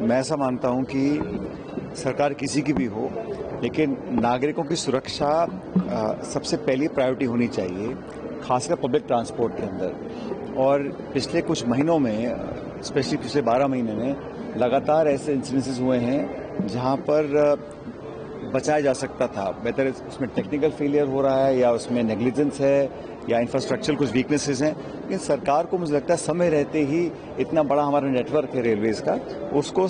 मैं ऐसा मानता हूं कि सरकार किसी की भी हो, लेकिन नागरिकों की सुरक्षा सबसे पहली प्रायोरिटी होनी चाहिए, खासकर पब्लिक ट्रांसपोर्ट के अंदर। और पिछले कुछ महीनों में, स्पेशली पिछले 12 महीने में लगातार ऐसे इंसिडेंसेस हुए हैं जहां पर बचाया जा सकता था। बेहतर उसमें टेक्निकल फेलियर हो रहा है या उसमें नेग्लिजेंस है या इंफ्रास्ट्रक्चर कुछ वीकनेसेस हैं, लेकिन सरकार को मुझे लगता है समय रहते ही इतना बड़ा हमारा नेटवर्क है रेलवेज का, उसको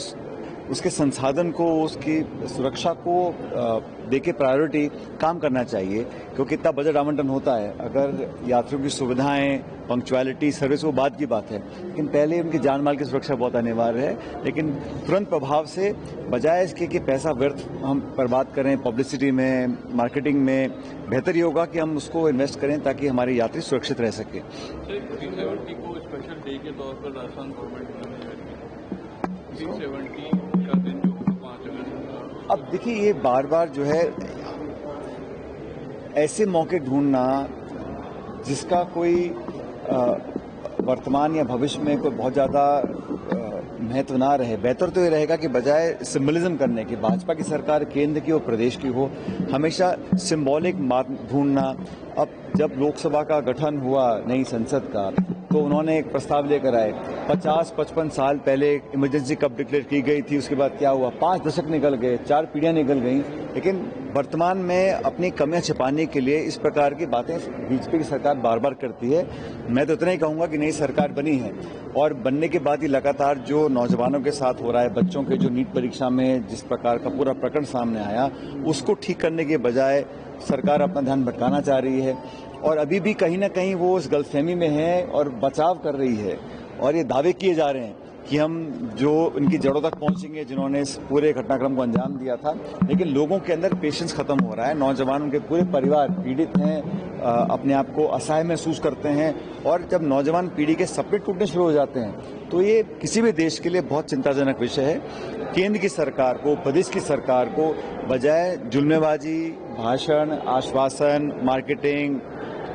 उसके संसाधन को, उसकी सुरक्षा को देके प्रायोरिटी काम करना चाहिए, क्योंकि इतना बजट आवंटन होता है। अगर यात्रियों की सुविधाएं, पंक्चुअलिटी, सर्विस वो बात की बात है, लेकिन पहले उनकी जान माल की सुरक्षा बहुत अनिवार्य है। लेकिन तुरंत प्रभाव से, बजाय इसके कि पैसा व्यर्थ हम बर्बाद करें पब्लिसिटी में, मार्केटिंग में, बेहतर ये होगा कि हम उसको इन्वेस्ट करें ताकि हमारे यात्री सुरक्षित रह सके। 370 को स्पेशल डे के तौर पर राजस्थान गवर्नमेंट ने 370 का दिन जो 5 अगस्त। अब देखिए, ये बार बार जो है ऐसे मौके ढूंढना जिसका कोई वर्तमान या भविष्य में कोई बहुत ज्यादा महत्व ना रहे, बेहतर तो ये रहेगा कि बजाय सिंबलिज्म करने के, भाजपा की सरकार केंद्र की और प्रदेश की हो, हमेशा सिंबॉलिक मार्ग ढूंढना। अब जब लोकसभा का गठन हुआ नई संसद का, तो उन्होंने एक प्रस्ताव लेकर आए। 50-55 साल पहले इमरजेंसी कब डिक्लेयर की गई थी, उसके बाद क्या हुआ, 5 दशक निकल गए, 4 पीढ़ियां निकल गई, लेकिन वर्तमान में अपनी कमियां छिपाने के लिए इस प्रकार की बातें बीजेपी की सरकार बार बार करती है। मैं तो इतना ही कहूंगा कि नई सरकार बनी है और बनने के बाद ही लगातार जो नौजवानों के साथ हो रहा है, बच्चों के जो नीट परीक्षा में जिस प्रकार का पूरा प्रकरण सामने आया, उसको ठीक करने के बजाय सरकार अपना ध्यान भटकाना चाह रही है और अभी भी कहीं ना कहीं वो उस गलतफहमी में है और बचाव कर रही है। और ये दावे किए जा रहे हैं कि हम जो उनकी जड़ों तक पहुंचेंगे जिन्होंने इस पूरे घटनाक्रम को अंजाम दिया था, लेकिन लोगों के अंदर पेशेंस खत्म हो रहा है। नौजवान, उनके पूरे परिवार पीड़ित हैं, अपने आप को असहाय महसूस करते हैं, और जब नौजवान पीढ़ी के सपने टूटने शुरू हो जाते हैं तो ये किसी भी देश के लिए बहुत चिंताजनक विषय है। केंद्र की सरकार को, प्रदेश की सरकार को बजाय जुल्मेबाजी, भाषण, आश्वासन, मार्केटिंग,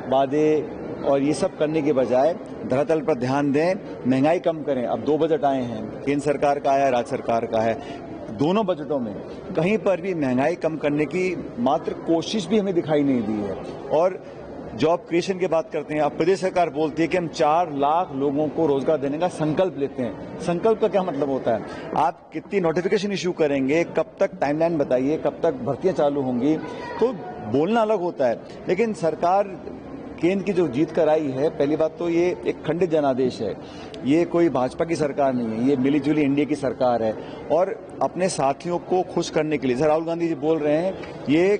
वादे और ये सब करने के बजाय धरातल पर ध्यान दें, महंगाई कम करें। अब 2 बजट आए हैं, केंद्र सरकार का है, राज्य सरकार का है। दोनों बजटों में कहीं पर भी महंगाई कम करने की मात्र कोशिश भी हमें दिखाई नहीं दी है। और जॉब क्रिएशन की बात करते हैं, अब प्रदेश सरकार बोलती है कि हम 4 लाख लोगों को रोजगार देने का संकल्प लेते हैं। संकल्प का क्या मतलब होता है? आप कितनी नोटिफिकेशन इश्यू करेंगे, कब तक टाइमलाइन बताइए, कब तक भर्तियां चालू होंगी, तो बोलना अलग होता है। लेकिन सरकार केंद्र की जो जीत कर आई है, पहली बात तो ये एक खंडित जनादेश है, ये कोई भाजपा की सरकार नहीं है, ये मिलीजुली इंडिया की सरकार है। और अपने साथियों को खुश करने के लिए, सर राहुल गांधी जी बोल रहे हैं, ये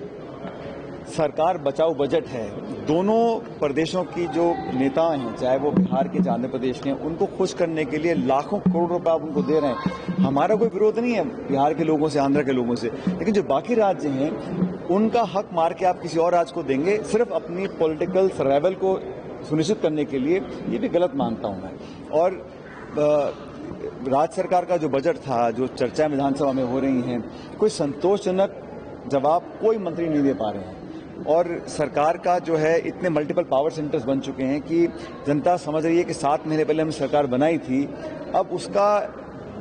सरकार बचाओ बजट है। दोनों प्रदेशों की जो नेता हैं, चाहे वो बिहार के, चाहे आंध्र प्रदेश के, उनको खुश करने के लिए लाखों करोड़ रुपए आप उनको दे रहे हैं। हमारा कोई विरोध नहीं है बिहार के लोगों से, आंध्र के लोगों से, लेकिन जो बाकी राज्य हैं उनका हक मार के आप किसी और राज्य को देंगे सिर्फ अपनी पॉलिटिकल सर्वाइवल को सुनिश्चित करने के लिए, ये भी गलत मानता हूं मैं। और राज्य सरकार का जो बजट था, जो चर्चाएं विधानसभा में हो रही हैं, कोई संतोषजनक जवाब कोई मंत्री नहीं दे पा रहे हैं। और सरकार का जो है, इतने मल्टीपल पावर सेंटर्स बन चुके हैं कि जनता समझ रही है कि 7 महीने पहले हमने सरकार बनाई थी, अब उसका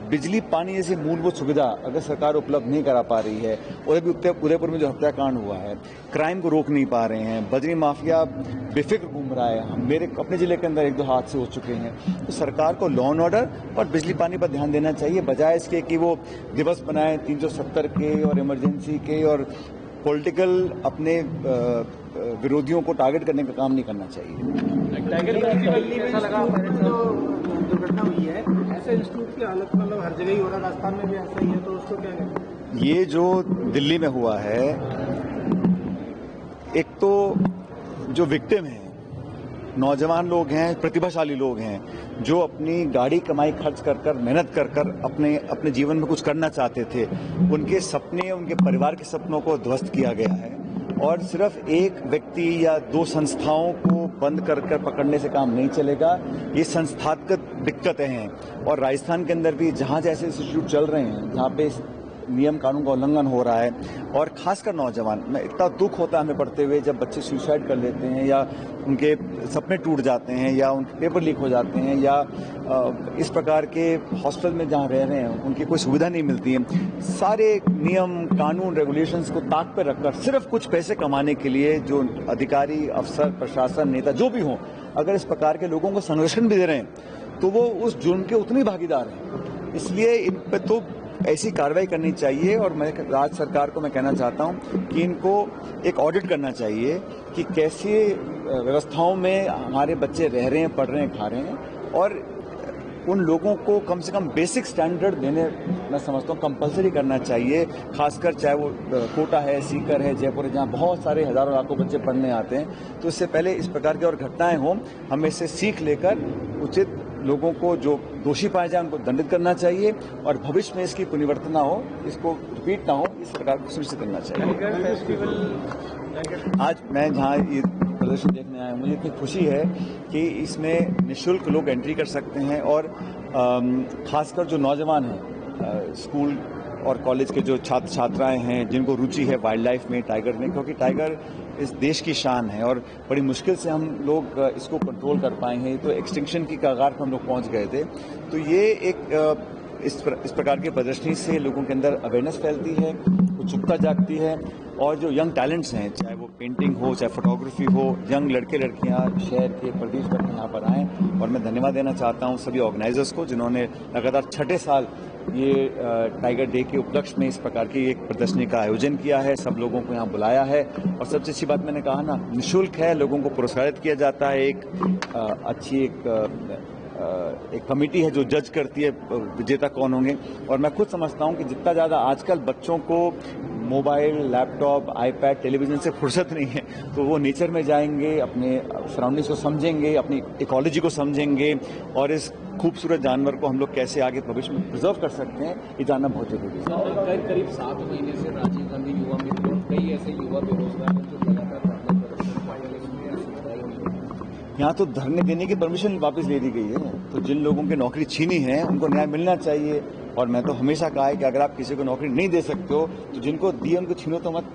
बिजली पानी जैसी मूलभूत सुविधा अगर सरकार उपलब्ध नहीं करा पा रही है, और अभी उदयपुर में जो हत्याकांड हुआ है, क्राइम को रोक नहीं पा रहे हैं, बजरी माफिया बेफिक्र घूम रहा है, मेरे अपने जिले के अंदर 1-2 हादसे हो चुके हैं, तो सरकार को लॉ एंड ऑर्डर और बिजली पानी पर ध्यान देना चाहिए, बजाय इसके कि वो दिवस बनाए 370 के और इमरजेंसी के और पॉलिटिकल अपने विरोधियों को टारगेट करने का काम नहीं करना चाहिए। दुर्घटना हुई है, ऐसे इंस्टीट्यूट की हालत मतलब हर जगह ही हो रहा है, राजस्थान में भी ऐसा ही है, तो उसको क्या करें? ये जो दिल्ली में हुआ है, एक तो जो विक्टिम है नौजवान लोग हैं, प्रतिभाशाली लोग हैं, जो अपनी गाड़ी कमाई खर्च कर कर, मेहनत कर कर अपने जीवन में कुछ करना चाहते थे, उनके सपने, उनके परिवार के सपनों को ध्वस्त किया गया है। और सिर्फ एक व्यक्ति या 2 संस्थाओं को बंद कर कर पकड़ने से काम नहीं चलेगा, ये संस्थागत दिक्कतें हैं। और राजस्थान के अंदर भी जहां जैसे इंस्टीट्यूट चल रहे हैं, जहां पे नियम कानून का उल्लंघन हो रहा है। और खासकर नौजवान में इतना दुख होता है हमें पढ़ते हुए जब बच्चे सुसाइड कर लेते हैं या उनके सपने टूट जाते हैं या उनके पेपर लीक हो जाते हैं या इस प्रकार के हॉस्टल में जहाँ रह रहे हैं उनकी कोई सुविधा नहीं मिलती है। सारे नियम कानून रेगुलेशंस को ताक पर रखकर सिर्फ कुछ पैसे कमाने के लिए जो अधिकारी अफसर प्रशासन नेता जो भी हों अगर इस प्रकार के लोगों को संरक्षण भी दे रहे हैं तो वो उस जुर्म के उतने भागीदार हैं। इसलिए इन पे तो ऐसी कार्रवाई करनी चाहिए और मैं राज्य सरकार को मैं कहना चाहता हूं कि इनको एक ऑडिट करना चाहिए कि कैसे व्यवस्थाओं में हमारे बच्चे रह रहे हैं, पढ़ रहे हैं, खा रहे हैं और उन लोगों को कम से कम बेसिक स्टैंडर्ड देने मैं समझता हूँ कंपलसरी करना चाहिए। खासकर चाहे वो कोटा है, सीकर है, जयपुर है, जहाँ बहुत सारे हजारों लाखों बच्चे पढ़ने आते हैं। तो इससे पहले इस प्रकार की और घटनाएं हों हमें इससे सीख लेकर उचित लोगों को जो दोषी पाए जाए उनको दंडित करना चाहिए और भविष्य में इसकी पुनरावृत्ति ना हो, इसको रिपीट ना हो, इस प्रकार को सुनिश्चित करना चाहिए। आज मैं जहाँ ये प्रदर्शन देखने आया मुझे इतनी खुशी है कि इसमें निःशुल्क लोग एंट्री कर सकते हैं और खासकर जो नौजवान हैं स्कूल और कॉलेज के जो छात्र छात्राएं हैं जिनको रुचि है वाइल्ड लाइफ में, टाइगर में, क्योंकि टाइगर इस देश की शान है और बड़ी मुश्किल से हम लोग इसको कंट्रोल कर पाए हैं। तो एक्सटिंक्शन की कगार पर हम लोग पहुंच गए थे। तो ये एक इस प्रकार की प्रदर्शनी से लोगों के अंदर अवेयरनेस फैलती है, उत्सुकता जागती है और जो यंग टैलेंट्स हैं चाहे वो पेंटिंग हो चाहे फोटोग्राफी हो, यंग लड़के लड़कियां शहर के प्रदेश भर के यहाँ पर आएँ। और मैं धन्यवाद देना चाहता हूँ सभी ऑर्गेनाइजर्स को जिन्होंने लगातार छठे साल ये टाइगर डे के उपलक्ष्य में इस प्रकार की एक प्रदर्शनी का आयोजन किया है, सब लोगों को यहाँ बुलाया है और सबसे अच्छी बात मैंने कहा ना निःशुल्क है, लोगों को पुरस्कारित किया जाता है। एक अच्छी एक कमेटी है जो जज करती है विजेता कौन होंगे और मैं खुद समझता हूं कि जितना ज़्यादा आजकल बच्चों को मोबाइल, लैपटॉप, आईपैड, टेलीविजन से फुर्सत नहीं है तो वो नेचर में जाएंगे, अपने सराउंडिंग्स को समझेंगे, अपनी इकोलॉजी को समझेंगे और इस खूबसूरत जानवर को हम लोग कैसे आगे भविष्य में प्रिजर्व कर सकते हैं ये जानना बहुत जरूरी है। करीब 7 महीने से राजीव गांधी युवा मित्र और कई ऐसे युवा बेरोजगार हैं जो लगातार यहाँ तो धरने देने की परमिशन वापस ले दी गई है। तो जिन लोगों की नौकरी छीनी है उनको न्याय मिलना चाहिए और मैं तो हमेशा कहा है कि अगर आप किसी को नौकरी नहीं दे सकते हो तो जिनको दी उनको छीनो तो मत।